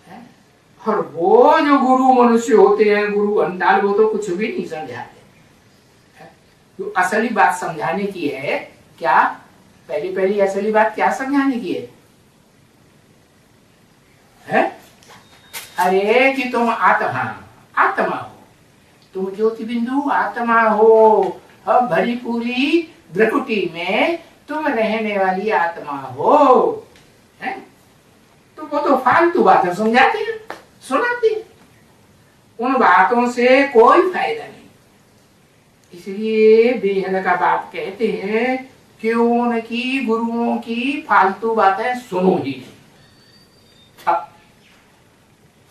है? और वो जो गुरु मनुष्य होते हैं, गुरु अंडाल, वो तो कुछ भी नहीं समझाते। जो असली बात समझाने की है, क्या पहली पहली असली बात क्या समझाने की है? अरे कि तुम आत्मा आत्मा हो, तुम ज्योति बिंदु आत्मा हो, भरी पूरी प्रकृति में तुम रहने वाली आत्मा हो, है? तो वो तो फालतू बातें समझाते हैं, सुनाते हैं, उन बातों से कोई फायदा नहीं। इसलिए बेहद का बाप कहते हैं कि उनकी गुरुओं की फालतू बातें सुनो ही नहीं।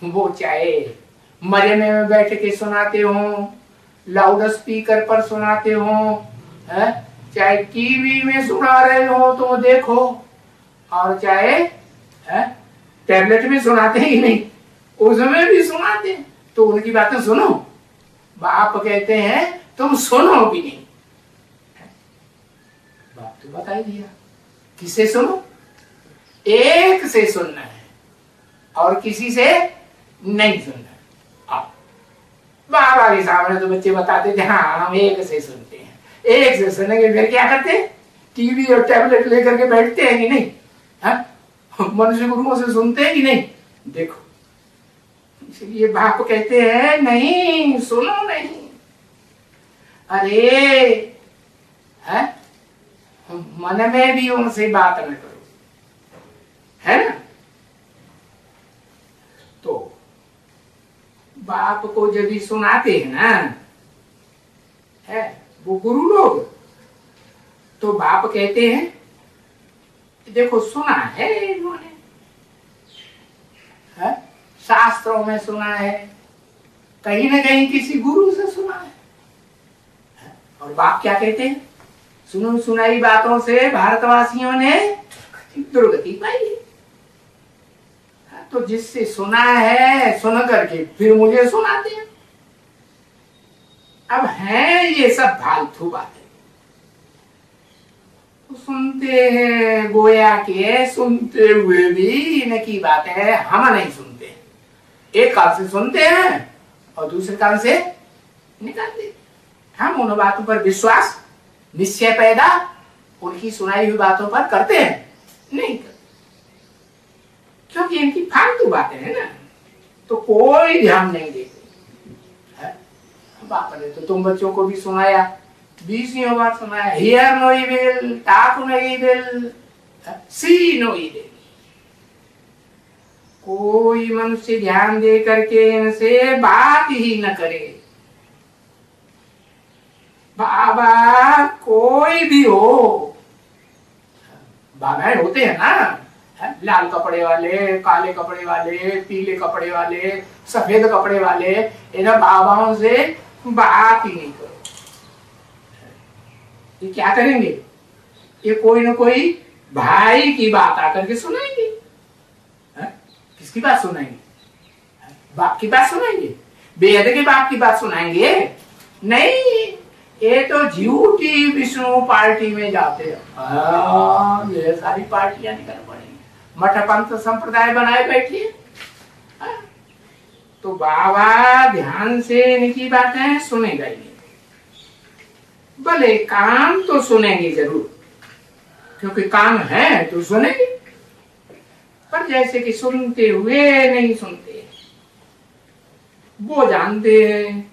वो चाहे मरने में बैठ के सुनाते हो, लाउड स्पीकर पर सुनाते हो, चाहे टीवी में सुना रहे हो तो देखो, और चाहे टैबलेट में सुनाते ही नहीं, उसमें भी सुनाते, तो उनकी बातें सुनो। बाप कहते हैं तुम सुनो भी नहीं। बाप तो बता ही दिया, किसे सुनो? एक से सुनना है और किसी से नहीं सुनना। बाबा के सामने तो बच्चे बताते थे हाँ हम एक से सुनते हैं, एक से सुनेंगे, फिर क्या करते? टीवी और टैबलेट लेकर के बैठते हैं कि नहीं? मनुष्य गुरुओं से सुनते हैं कि नहीं? देखो, इसलिए बाप कहते हैं नहीं, सुनो नहीं। अरे मन में भी उनसे बात न करो, है ना? तो बाप को जब भी सुनाते हैं ना, है वो गुरु लोग, तो बाप कहते हैं देखो सुना है इन्होंने, शास्त्रों में सुना है, कहीं न कहीं किसी गुरु से सुना है। और बाप क्या कहते हैं? सुनो सुनाई बातों से भारतवासियों ने दुर्गति पाई है। तो जिससे सुना है, सुन करके फिर मुझे सुनाते हैं। अब है ये सब फालतू बातें, तो सुनते हैं गोया के, सुनते हुए भी इनकी बातें हम नहीं सुनते। एक कान से सुनते हैं और दूसरे कान से निकालते। हम उन बातों पर विश्वास निश्चय पैदा उनकी सुनाई हुई बातों पर करते हैं नहीं करते, क्योंकि इनकी फालतू बातें हैं ना, तो कोई ध्यान नहीं देते। बाप ने तो तुम बच्चों को भी सुनाया, 20 बार सुनाया, hear no evil, talk no evil, see no evil. कोई मनुष्य ध्यान दे करके इनसे बात ही न करे। बाबा कोई भी हो, बाबाएं होते हैं ना, लाल कपड़े वाले, काले कपड़े वाले, पीले कपड़े वाले, सफेद कपड़े वाले, इन बाबाओं से बात ही नहीं करो। ये क्या करेंगे? ये कोई ना कोई भाई की बात आकर के सुनाएंगे। किसकी बात सुनाएंगे? बाप की बात सुनाएंगे? बेहद के बाप की बात सुनाएंगे? नहीं, ये तो झूठी विष्णु पार्टी में जाते हैं। ये सारी पार्टियां निकल पड़ेंगी, मठ पंथ संप्रदाय बनाए बैठिए। तो बाबा ध्यान से इनकी बातें सुनेगा ही नहीं। भले काम तो सुनेंगे जरूर, क्योंकि काम है तो सुनेंगे, पर जैसे कि सुनते हुए नहीं सुनते। वो जानते हैं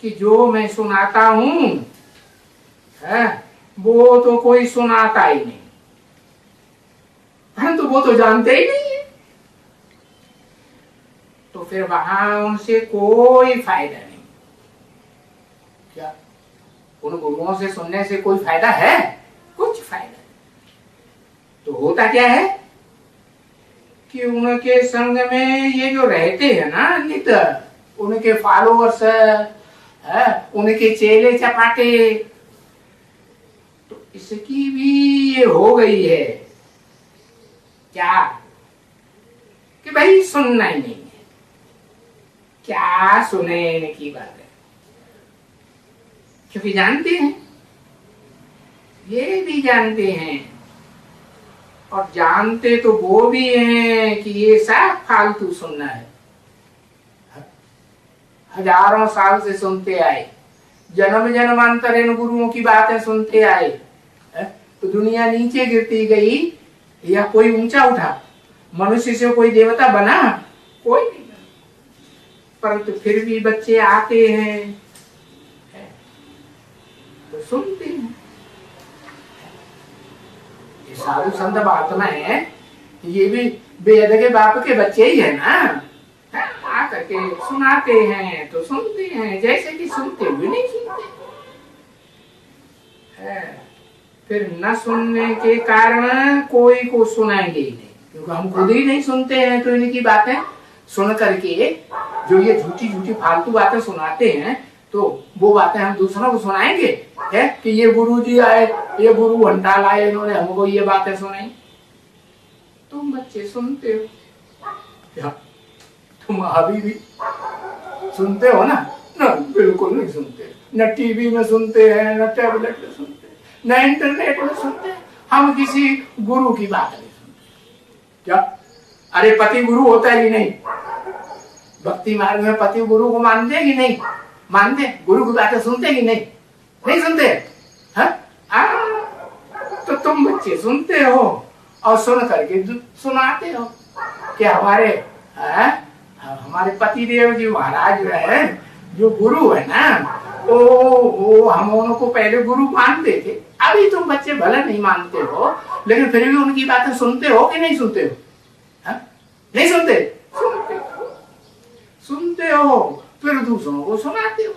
कि जो मैं सुनाता हूं वो तो कोई सुनाता ही नहीं, परंतु वो तो जानते ही नहीं है, तो फिर वहां उनसे कोई फायदा नहीं। क्या उन गुरुओं से सुनने से कोई फायदा है? कुछ फायदा नहीं। तो होता क्या है कि उनके संग में ये जो रहते हैं ना नित, उनके फॉलोअर्स, उनके चेले चपाटे, तो इसकी भी ये हो गई है क्या कि भाई सुनना ही नहीं है। क्या सुने इनकी बात है, क्योंकि जानते हैं, ये भी जानते हैं और जानते तो वो भी हैं कि ये सब फालतू सुनना है। हजारों साल से सुनते आए, जन्म जन्मांतर इन गुरुओं की बातें सुनते आए, तो दुनिया नीचे गिरती गई या कोई ऊंचा उठा? मनुष्य से कोई देवता बना? कोई नहीं। परंतु फिर भी बच्चे आते हैं तो सुनते हैं। ये साधु संत महात्मा है, ये भी वेद के बाप के बच्चे ही है ना, आकर के सुनाते हैं तो सुनते हैं, जैसे कि सुनते हुए नहीं सुनते है। फिर न सुनने के कारण कोई को सुनाएंगे ही नहीं, क्योंकि हम खुद ही नहीं सुनते हैं। तो इनकी बातें सुन करके जो ये झूठी झूठी फालतू बातें सुनाते हैं, तो वो बातें हम दूसरों को सुनाएंगे है कि ये गुरु जी आए, ये गुरु घंटाल आए, इन्होंने हमको ये बातें सुनाई। तुम बच्चे सुनते हो क्या? तुम अभी भी सुनते हो ना? न बिल्कुल नहीं सुनते। न टीवी में सुनते हैं, न टैबलेट में सुनते हैं, न इंटरनेट में सुनते हैं। हम किसी गुरु की बात नहीं सुनते क्या? अरे पति गुरु होता है कि नहीं? भक्ति मार्ग में पति गुरु को मानते कि नहीं मानते? गुरु की बातें सुनते कि नहीं? नहीं सुनते है? तो तुम बच्चे सुनते हो और सुन करके सुनाते हो कि हमारे पति देव जी महाराज जो है, जो गुरु है ना, वो हम उनको पहले गुरु मानते थे। अभी तुम बच्चे भले नहीं मानते हो, लेकिन फिर भी उनकी बातें सुनते हो कि नहीं सुनते हो? नहीं सुनते? सुनते हो, फिर दूसरों को सुनाते हो।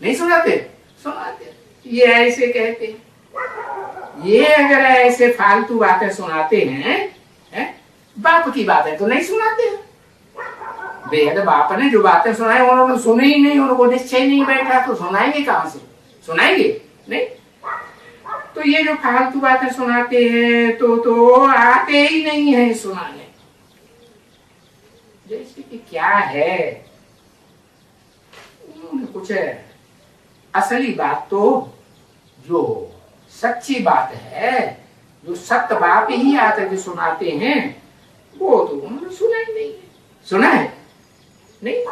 नहीं सुनाते? सुनाते। ये ऐसे कहते हैं। ये अगर ऐसे फालतू बातें सुनाते हैं, बाप की बातें तो नहीं सुनाते। बेहद बाप ने जो बातें सुनाई उन्होंने सुनी ही नहीं, उनको निश्चय नहीं बैठा, तो सुनाएंगे कहां से? सुनाएंगे नहीं। तो ये जो फालतू बातें सुनाते हैं तो आते ही नहीं है सुनाने। जैसे कि क्या है, कुछ असली बात तो जो सच्ची बात है, जो सत्य बात ही आकर के सुनाते हैं, वो तो उन्होंने सुना ही नहीं है। सुना है नहीं?